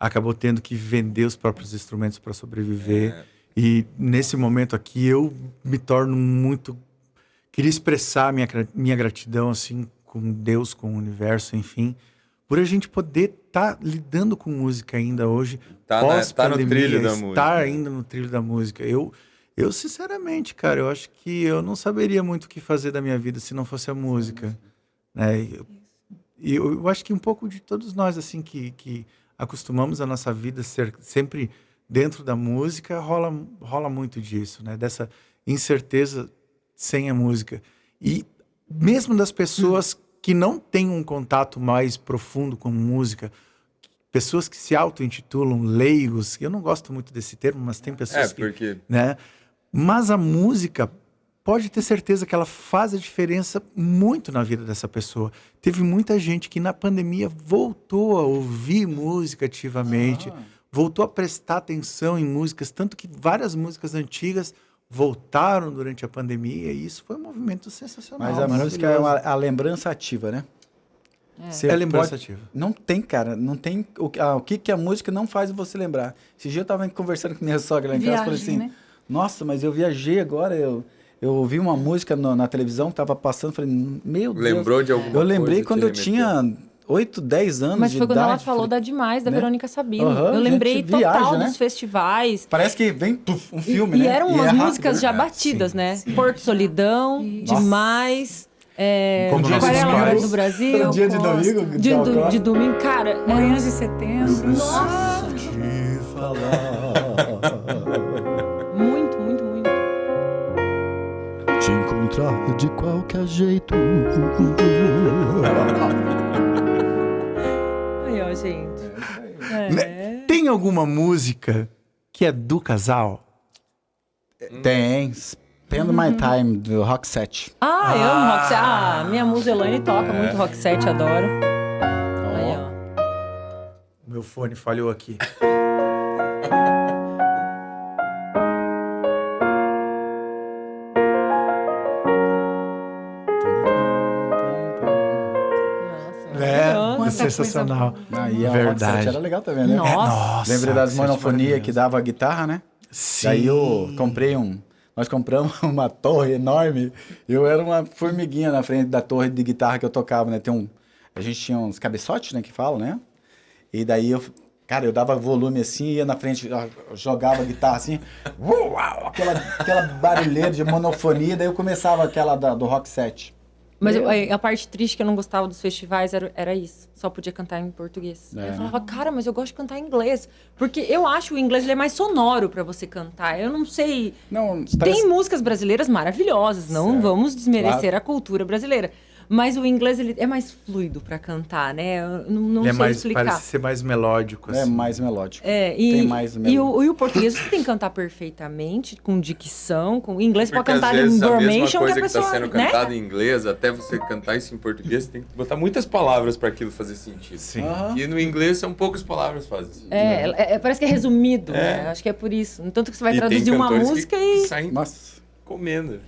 acabou tendo que vender os próprios instrumentos para sobreviver. E nesse momento aqui eu me torno muito... Queria expressar minha gratidão, assim, com Deus, com o universo, enfim, por a gente poder estar lidando com música ainda hoje, pós-pandemia, no trilho da música. Estar ainda no trilho da música. Eu, sinceramente, cara, eu acho que eu não saberia muito o que fazer da minha vida se não fosse a música. Né? E eu acho que um pouco de todos nós, assim, que acostumamos a nossa vida ser sempre dentro da música, rola muito disso, né? Dessa incerteza sem a música. E mesmo das pessoas que não têm um contato mais profundo com música, pessoas que se auto-intitulam leigos, eu não gosto muito desse termo, mas tem pessoas que... Né? Mas a música, pode ter certeza que ela faz a diferença muito na vida dessa pessoa. Teve muita gente que na pandemia voltou a ouvir música ativamente, voltou a prestar atenção em músicas, tanto que várias músicas antigas voltaram durante a pandemia, e isso foi um movimento sensacional. Mas a música é a lembrança ativa, né? É lembrança ativa. Não tem, cara, não tem o que a música não faz você lembrar. Esse dia eu tava conversando com minha sogra lá em casa, falei assim, né? Nossa, mas eu viajei agora, eu ouvi uma música na televisão que estava passando, falei, meu Deus. Lembrou de alguma coisa? Eu lembrei quando eu tinha 8, 10 anos. Mas foi quando ela falou da Demais, da Verônica Sabino. Eu lembrei total dos festivais. Parece que vem um filme, né? E eram umas músicas já batidas, né? Porto Solidão, Demais, Aquarela do Brasil. Dia de domingo. De domingo, cara. Manhãs de Setembro. Nossa! Muito. Te encontrar de qualquer jeito. Aí, ó, gente. Tem alguma música que é do casal? Tem. Spend My Time, do Roxette. Eu amo Roxette. Minha musa Elaine toca muito Roxette, adoro. Aí, ó. Meu fone falhou aqui. Sensacional. E a Roxette era legal também, né? Nossa. Lembrei das monofonias que dava a guitarra, né? Sim. Daí eu comprei nós compramos uma torre enorme. Eu era uma formiguinha na frente da torre de guitarra que eu tocava, né? A gente tinha uns cabeçotes, né, que falam, né? E daí eu dava volume assim, ia na frente, jogava a guitarra assim, aquela barulheira de monofonia, daí eu começava aquela do Roxette. Mas a parte triste que eu não gostava dos festivais era isso. Só podia cantar em português. Eu falava, cara, mas eu gosto de cantar em inglês. Porque eu acho o inglês ele é mais sonoro pra você cantar. Eu não sei... Tem músicas brasileiras maravilhosas. Não vamos desmerecer a cultura brasileira. Mas o inglês ele é mais fluido pra cantar, né? Eu não sei explicar. Parece ser mais melódico. Assim. É mais melódico. Tem mais melódico. E o português você tem que cantar perfeitamente, com dicção, com inglês para cantar em Dormation. A mesma coisa que está sendo cantada em inglês, até você cantar isso em português, você tem que botar muitas palavras para aquilo fazer sentido. Sim. E no inglês são poucas palavras que fazem sentido. Parece que é resumido, né? Acho que é por isso. Tanto que você vai traduzir uma música que saem comendo.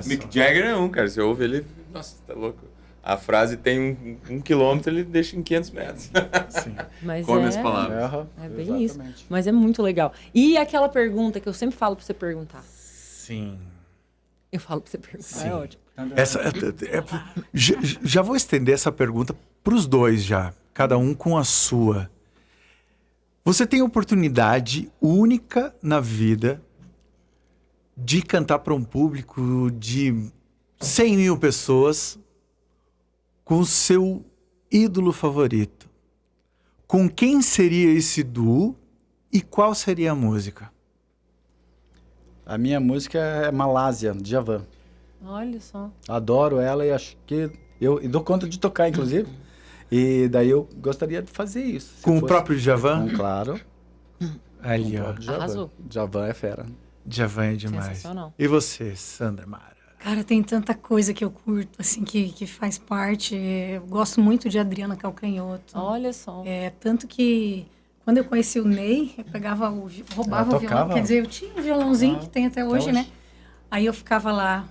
Mick Jagger é um, cara. Você ouve ele... Nossa, tá louco. A frase tem 1 quilômetro, ele deixa em 500 metros. Sim. Mas Come as palavras. É bem isso. Mas é muito legal. E aquela pergunta que eu sempre falo pra você perguntar. Sim. Eu falo pra você perguntar, Sim. é ótimo. Já vou estender essa pergunta para os dois já, cada um com a sua. Você tem a oportunidade única na vida de cantar para um público de 100 mil pessoas com o seu ídolo favorito. Com quem seria esse duo e qual seria a música? A minha música é Malásia, Djavan. Olha só. Adoro ela e acho que eu dou conta de tocar, inclusive. E daí eu gostaria de fazer isso. Com o próprio Djavan? Claro. Ali, ó. Arrasou. Djavan é fera. Djavan é demais. Sensacional. E você, Sandra Mara? Cara, tem tanta coisa que eu curto, assim, que faz parte. Eu gosto muito de Adriana Calcanhoto. Olha só. Tanto que quando eu conheci o Ney, eu pegava roubava o violão. Quer dizer, eu tinha um violãozinho que tem até hoje, né? Aí eu ficava lá.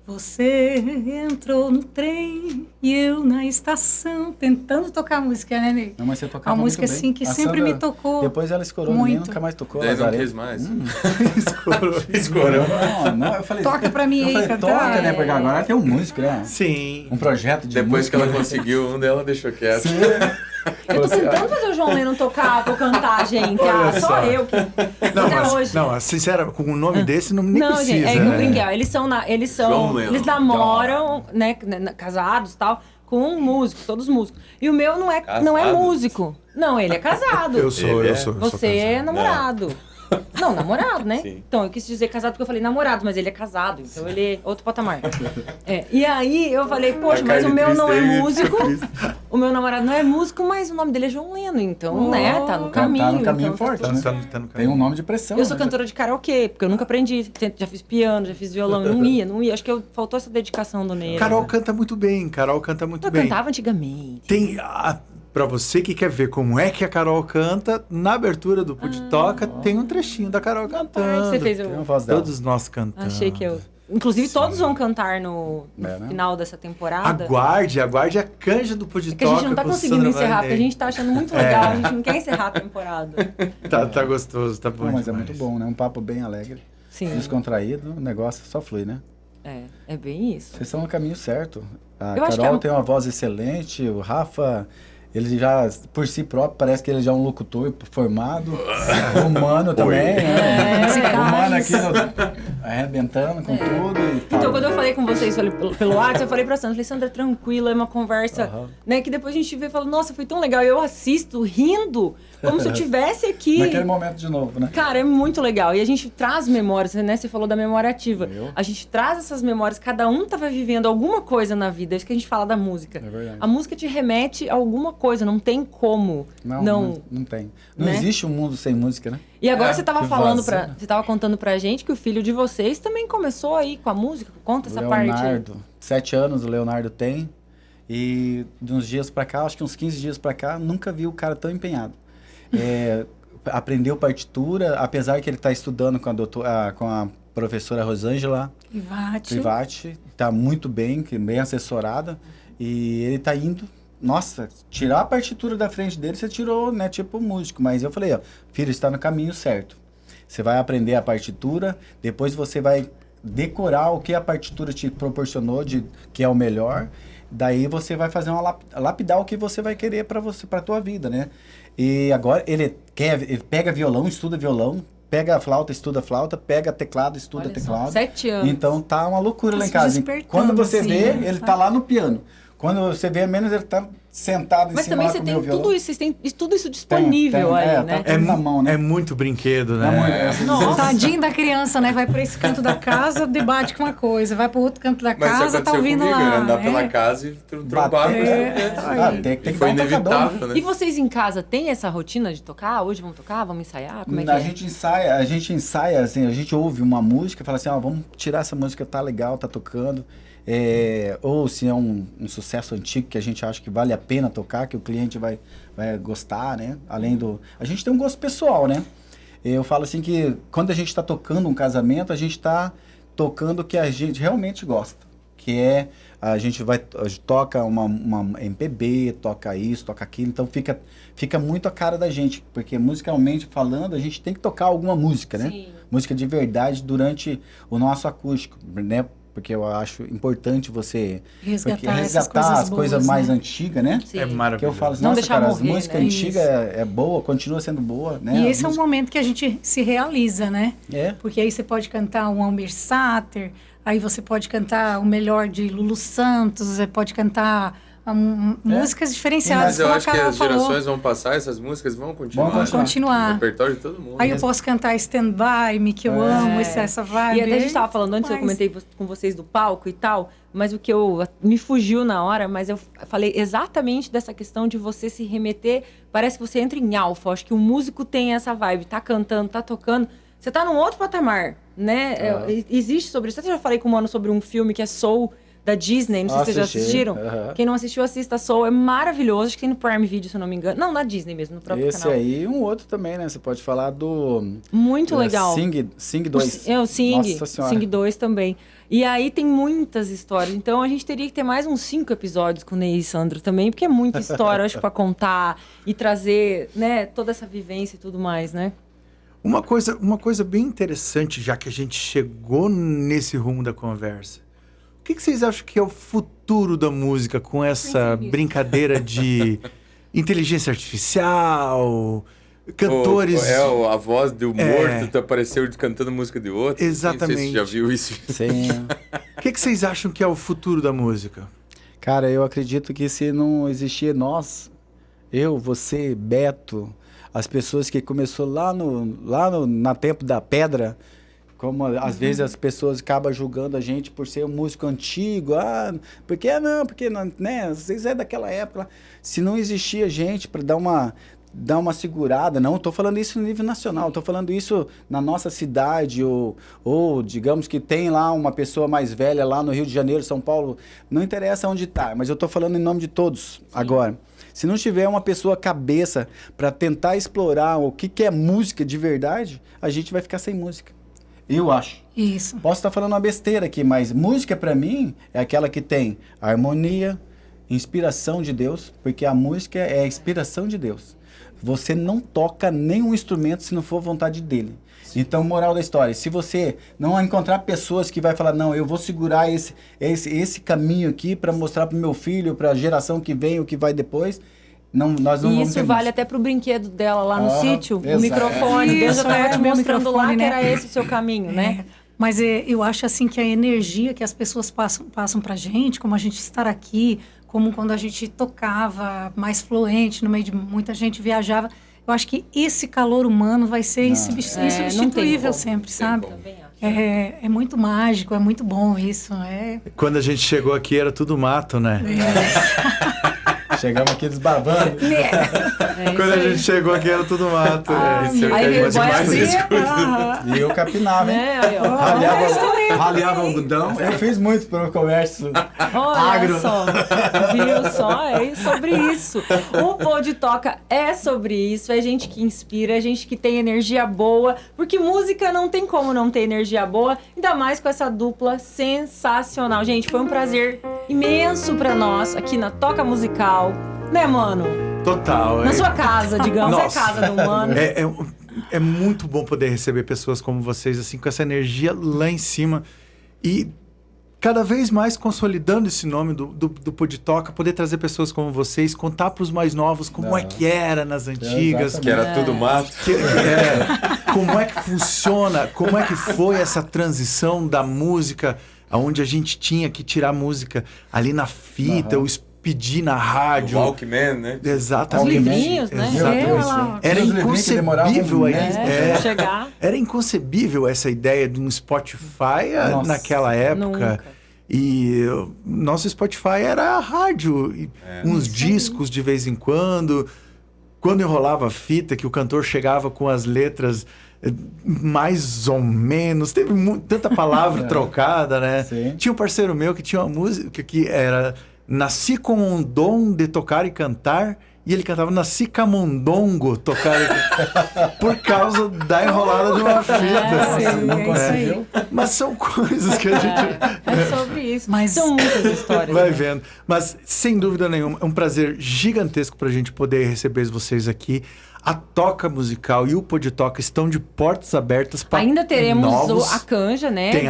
Você entrou no trem e eu na estação, tentando tocar a música, né, Ney? Não, mas você tocava uma música muito assim bem. que A sempre Sandra, me tocou. Depois ela escorou muito. em mim, nunca mais tocou. Daí não Lazarento. quis mais. Escorou. Não, eu falei, Toca pra mim eu aí, falei, cantar. toca, né? Porque agora tem um músico, né? Sim. Um projeto de Depois música. que ela conseguiu um dela, deixou quieto. Eu tô tentando fazer o João Lennon tocar pra eu cantar, gente. Olha Só só. eu que. Não, Até mas, hoje. não, sincera, com um nome desse não nem Não, precisa, gente, né? no Brinquedo. Eles João Lennon. eles namoram, né, casados e tal, com um músico, todos músicos. E o meu não é Casado? músico. Não, ele é casado. Eu sou Você é casado. namorado. Não, namorado, né? Sim. Então, eu quis dizer casado porque eu falei namorado, mas ele é casado, então ele é outro patamar. E aí eu falei, poxa, mas o meu não é músico, o meu namorado não é músico, mas o nome dele é João Lennon, então, né, tá no caminho. Tá no caminho então, forte, tá né? Tá no Tem caminho. um nome de pressão. Eu sou né? cantora de karaokê, porque eu nunca aprendi. Já fiz piano, já fiz violão, não ia. Acho que faltou essa dedicação do Ney. Carol canta muito bem, Carol canta muito Eu bem. cantava antigamente. Tem, pra você que quer ver como é que a Carol canta, na abertura do Pud Toca tem um trechinho da Carol cantando. Você fez Tem uma eu. voz dela. Todos nós cantamos. Achei que eu. Inclusive, todos vão cantar no né? final dessa temporada. Aguarde a canja do Pud É que a gente não tá com conseguindo Sandra encerrar, porque a Marinei. gente tá achando muito legal. A gente não quer encerrar a temporada. Tá gostoso, tá bom Não, mas é demais. muito bom, né? Um papo bem alegre, Sim. descontraído, o negócio só flui, né? É bem isso. Vocês estão no caminho certo. A Eu acho Carol que tem uma voz excelente, o Rafa, ele já, por si próprio, parece que ele já é um locutor formado. O Mano também, né? O Mano aqui arrebentando com tudo. E Então, fala. quando eu falei com vocês pelo WhatsApp, eu falei pra Sandra, Sandra, tranquila, é uma conversa, né, que depois a gente vê e fala, nossa, foi tão legal. Eu assisto rindo, como se eu estivesse aqui. Naquele momento de novo, né? Cara, é muito legal. E a gente traz memórias, né? Você falou da memória ativa. A gente traz essas memórias, cada um tava vivendo alguma coisa na vida. É isso que a gente fala da música. É verdade. A música te remete a alguma coisa, não tem como. Não tem. Não né? existe um mundo sem música, né? E agora você tava que falando vazio. você tava contando pra gente que o filho de vocês também começou aí com a música. Conta essa parte aí. Leonardo, 7 anos o Leonardo tem. E de uns dias pra cá, acho que uns 15 dias pra cá, nunca vi o cara tão empenhado. Aprendeu partitura, apesar que ele tá estudando com a professora Rosângela Privati, tá muito bem assessorada. E ele tá indo. Nossa, tirar a partitura da frente dele, você tirou, né, tipo músico. Mas eu falei, ó, filho, está no caminho certo. Você vai aprender a partitura, depois você vai decorar o que a partitura te proporcionou, que é o melhor. Daí você vai fazer lapidar o que você vai querer para tua vida, né? E agora ele pega violão, estuda violão, pega a flauta, estuda flauta, pega teclado, estuda Olha só, teclado. 7 anos. Então tá uma loucura Tá lá em se casa. despertando, Quando você assim, vê, né? ele tá lá no piano. Quando você vê, menos ele tá sentado em Mas cima também lá você com o tem meu violão. tudo isso, vocês têm tudo isso disponível aí, né? Tá na mão, né? É muito brinquedo, né? Nossa. Tadinho da criança, né? Vai pra esse canto da casa, debate com uma coisa. Vai pro outro canto da Mas isso casa, tá aconteceu ouvindo comigo, lá. né? Andar né? pela casa e trombar com os instrumentos. Tem que E foi dar um tocador, inevitável, né? E vocês em casa têm essa rotina de tocar? Hoje vamos tocar? Vamos ensaiar? Como é que A é? gente ensaia, assim, a gente ouve uma música e fala assim, ó, vamos tirar essa música, tá legal, tá tocando. Ou se é um sucesso antigo que a gente acha que vale a pena tocar, que o cliente vai gostar, né? Além do... A gente tem um gosto pessoal, né? Eu falo assim que quando a gente está tocando um casamento, a gente está tocando o que a gente realmente gosta. que é a gente toca uma MPB, toca isso, toca aquilo, então fica muito a cara da gente, porque musicalmente falando, a gente tem que tocar alguma música, né? Sim. Música de verdade durante o nosso acústico, né? Porque eu acho importante você resgatar as coisas mais antigas, né? Sim. É maravilhoso. Que eu falo assim, Não nossa, deixar cara, morrer, a música né? antiga é boa, continua sendo boa, né? E esse é um momento que a gente se realiza, né? É. Porque aí você pode cantar um Almir Sater, aí você pode cantar o melhor de Lulu Santos, você pode cantar músicas diferenciadas, Mas eu como a acho que Carol as falou. gerações vão passar, essas músicas vão continuar. Vão continuar. No repertório de todo mundo. Aí eu posso cantar Stand By Me, que eu amo, essa vibe. E até a gente estava falando antes, eu comentei com vocês do palco e tal, mas o que me fugiu na hora, mas eu falei exatamente dessa questão de você se remeter, parece que você entra em alfa, acho que o músico tem essa vibe, tá cantando, tá tocando, você tá num outro patamar, né? Existe sobre isso, eu já falei com o Mano sobre um filme que é Soul, da Disney, não sei se vocês já assistiram. Quem não assistiu, assista Soul, é maravilhoso, acho que tem no Prime Video, se eu não me engano. Não, na Disney mesmo, no próprio canal. Esse aí e um outro também, né? Você pode falar do... Muito legal. Sing 2. O Sing, Nossa Senhora. Sing 2 também. E aí tem muitas histórias, então a gente teria que ter mais uns 5 episódios com o Ney e Sandro também, porque é muita história, acho, pra contar e trazer, né, toda essa vivência e tudo mais, né? Uma coisa bem interessante, já que a gente chegou nesse rumo da conversa. O que vocês acham que é o futuro da música com essa brincadeira de inteligência artificial, cantores... A voz do morto apareceu cantando música de outro. Exatamente. Não sei se você já viu isso. Sim. O que vocês acham que é o futuro da música? Cara, eu acredito que se não existir nós, eu, você, Beto, as pessoas que começou lá na tempo da pedra, como às vezes as pessoas acabam julgando a gente por ser um músico antigo, porque não, né, vocês é daquela época. Se não existia gente para dar uma segurada, não estou falando isso no nível nacional, estou falando isso na nossa cidade, ou digamos que tem lá uma pessoa mais velha lá no Rio de Janeiro, São Paulo, não interessa onde está, mas eu estou falando em nome de todos agora. Se não tiver uma pessoa cabeça para tentar explorar o que é música de verdade, a gente vai ficar sem música. Eu acho. Isso. Posso estar falando uma besteira aqui, mas música para mim é aquela que tem harmonia, inspiração de Deus, porque a música é a inspiração de Deus. Você não toca nenhum instrumento se não for vontade dele. Então, moral da história, se você não encontrar pessoas que vai falar, não, eu vou segurar esse caminho aqui para mostrar para o meu filho, para a geração que vem, o que vai depois, nós não e vamos isso vale até pro brinquedo dela lá no sítio, exato. o microfone. Deus já estava te mostrando lá que né? era esse o seu caminho, né? Mas eu acho assim que a energia que as pessoas passam pra gente, como a gente estar aqui, como quando a gente tocava mais fluente, no meio de muita gente viajava, eu acho que esse calor humano vai ser insubstituível sempre, sabe? É muito mágico, é muito bom isso. Quando a gente chegou aqui era tudo mato, né? Chegamos aqui desbravando. Quando a gente chegou aqui era tudo mato. Aí o boy E eu capinava, hein? Raleava o algodão. Eu fiz muito pelo comércio agro. Só, viu só? É sobre isso. O Pode Toca é sobre isso. É gente que inspira, é gente que tem energia boa. Porque música não tem como não ter energia boa. Ainda mais com essa dupla sensacional. Gente, foi um prazer imenso pra nós aqui na Toca Musical. Né, Mano? Total. Na sua casa, digamos. Nossa. É a casa do Mano. É muito bom poder receber pessoas como vocês, assim, com essa energia lá em cima. E cada vez mais consolidando esse nome do Pode Toca, poder trazer pessoas como vocês, contar para os mais novos como é que era nas antigas. Que era tudo mato. Como é que funciona, como é que foi essa transição da música, onde a gente tinha que tirar a música ali na fita, pedir na rádio. O Walkman, né? Exatamente. Os livrinhos, né? Era inconcebível chegar. Era inconcebível essa ideia de um Spotify naquela época. Nunca. E nosso Spotify era a rádio, uns discos de vez em quando. Quando enrolava a fita, que o cantor chegava com as letras mais ou menos, teve tanta palavra trocada, né? Sim. Tinha um parceiro meu que tinha uma música que era: nasci com um dom de tocar e cantar e ele cantava Nasci Camundongo, tocaram por causa da enrolada de uma fita. Não conseguiu. Mas são coisas que a gente... É sobre isso. Mas são muitas histórias. Vai né? vendo. Mas, sem dúvida nenhuma, é um prazer gigantesco pra gente poder receber vocês aqui. A Toca Musical e o Pod Toca estão de portas abertas para Ainda teremos novos... a canja, né? Tem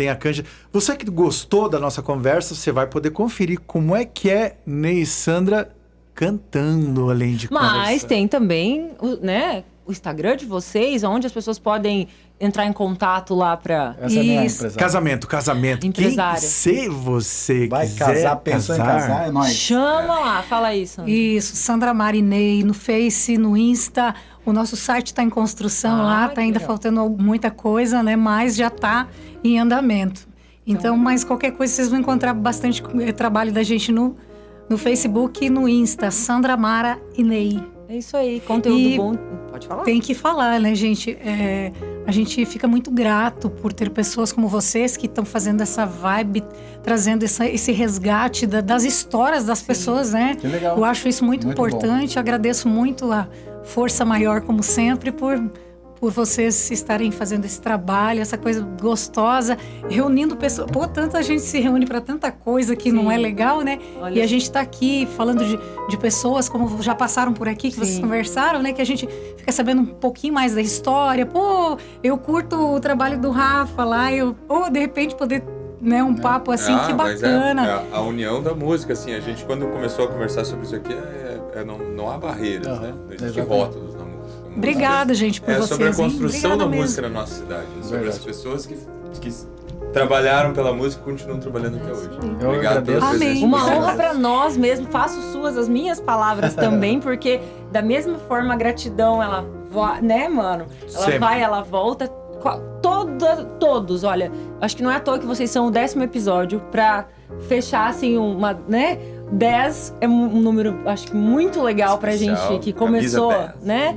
a canja. Você que gostou da nossa conversa, você vai poder conferir como é que é Ney e Sandra cantando, além de Mas conversar. tem também, né, o Instagram de vocês, onde as pessoas podem entrar em contato lá pra... Essa é a minha Isso. empresária. Casamento. Empresária. Se você Vai quiser casar, pensou em casar, é nóis. Chama lá, fala isso. Isso, Sandra Marinei, no Face, no Insta. O nosso site está em construção lá, que tá ainda legal. faltando muita coisa, né? Mas já está em andamento. Então, mas qualquer coisa, vocês vão encontrar bastante trabalho da gente no Facebook e no Insta. Sandra Mara e Ney. É isso aí, conteúdo E bom. Pode falar. Tem que falar, né, gente? A gente fica muito grato por ter pessoas como vocês que estão fazendo essa vibe, trazendo esse resgate das histórias das pessoas, né? Que legal. Eu acho isso muito importante. bom. Agradeço muito a Força Maior, como sempre, por vocês estarem fazendo esse trabalho, essa coisa gostosa, reunindo pessoas. Pô, tanta gente se reúne para tanta coisa que não é legal, né? Olha E a gente está aqui falando de pessoas como já passaram por aqui, que vocês conversaram, né? Que a gente fica sabendo um pouquinho mais da história. Pô, eu curto o trabalho do Rafa lá, de repente poder, né, um papo assim, que mas bacana. a união da música, assim, a gente quando começou a conversar sobre isso aqui, não há barreiras, né? Não existe rótulos na música. Obrigada, gente, por vocês. sobre a construção da Obrigada música na nossa cidade, sobre as pessoas que trabalharam pela música e continuam trabalhando até hoje. Eu Obrigado agradeço. pela presença de Uma vocês. honra pra nós mesmo. Faço suas as minhas palavras também, porque da mesma forma a gratidão, ela vai, né, mano? Ela Sempre. vai, ela volta. Todos, olha, acho que não é à toa que vocês são o 10º episódio pra fechar, assim, uma, né? 10 é um número, acho que muito legal pra Especial, gente que começou, camisa 10. né?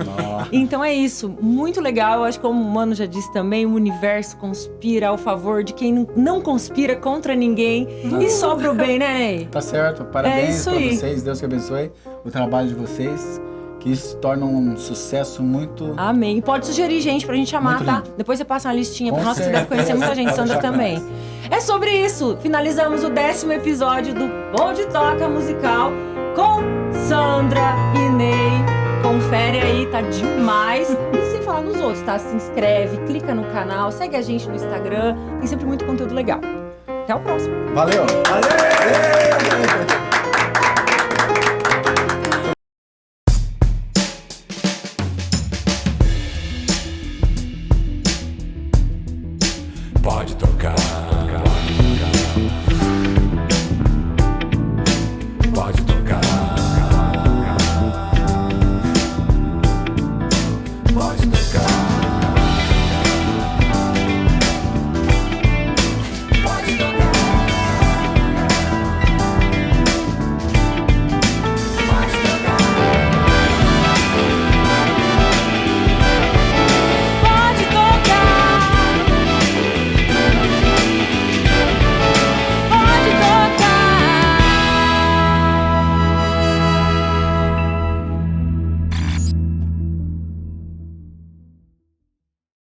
Então é isso, muito legal. Eu acho que como o Mano já disse também, o universo conspira ao favor de quem não conspira contra ninguém e só pro bem, né, Ney? Tá certo, parabéns isso pra aí. vocês, Deus que abençoe o trabalho de vocês, que isso se torna um sucesso muito... Amém. E pode sugerir gente pra gente chamar, Muito tá? lindo. Depois você passa uma listinha. Com Nossa, você deve conhecer certeza. muita gente, Pode Sandra deixar também. com É sobre isso. Finalizamos o 10º episódio do Pod Toca Musical com Sandra e Ney. Confere aí, tá demais. E sem falar nos outros, tá? Se inscreve, clica no canal, segue a gente no Instagram. Tem sempre muito conteúdo legal. Até o próximo. Valeu! Pode tocar.